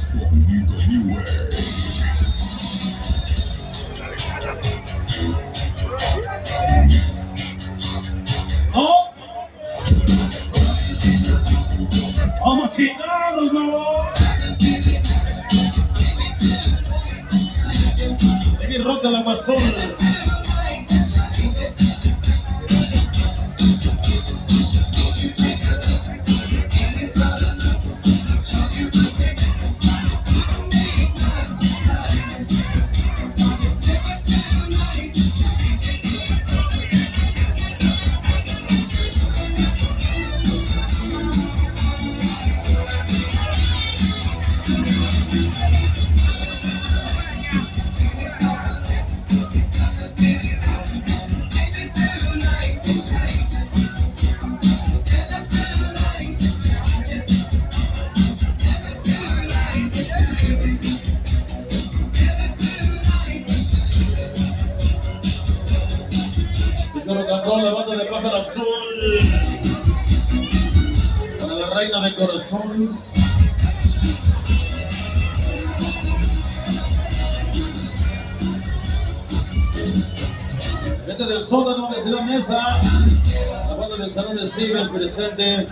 Sonido New Wave. ¡Oh! ¡Vamos chingados, no! Baby Rock de la Amazon. Rock and roll, la banda de Pájaro Azul, para la reina de corazones. Gente del sótano de Ciudad Mesa, la banda del Salón de Stevens presente.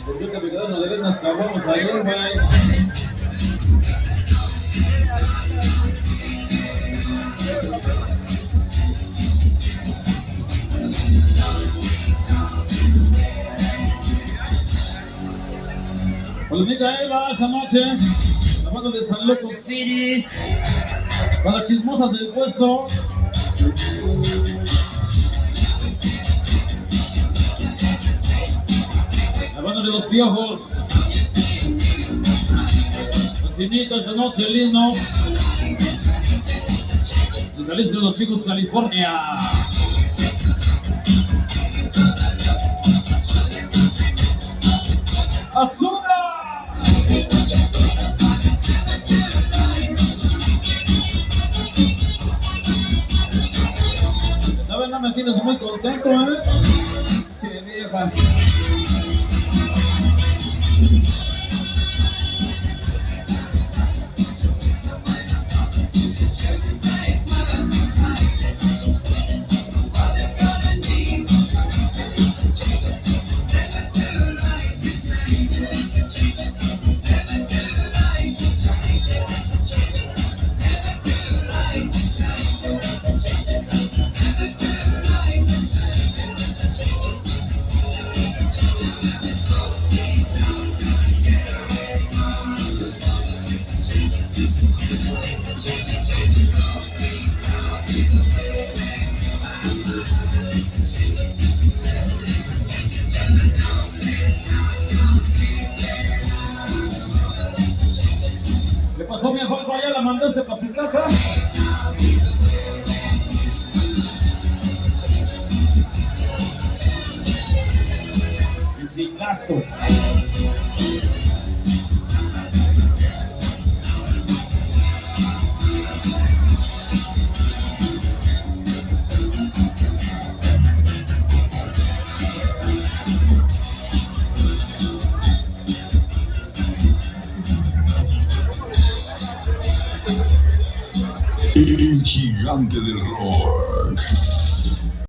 ¿Por qué te me quedaron a deber unas caguamas ayer, güey? Polémica Eva esa noche, la banda de San Loco City, con las chismosas del puesto. La banda de los piojos, Ancinito, esa noche lindo. El Jalisco de los Chicos, California. ¡Azura! La verdad me tienes muy contento, ¿eh? Sí, vieja. ¿Qué pasó, mi Alfonso? ¿Ya la mandaste para su casa? Y sin gasto. El gigante del rock.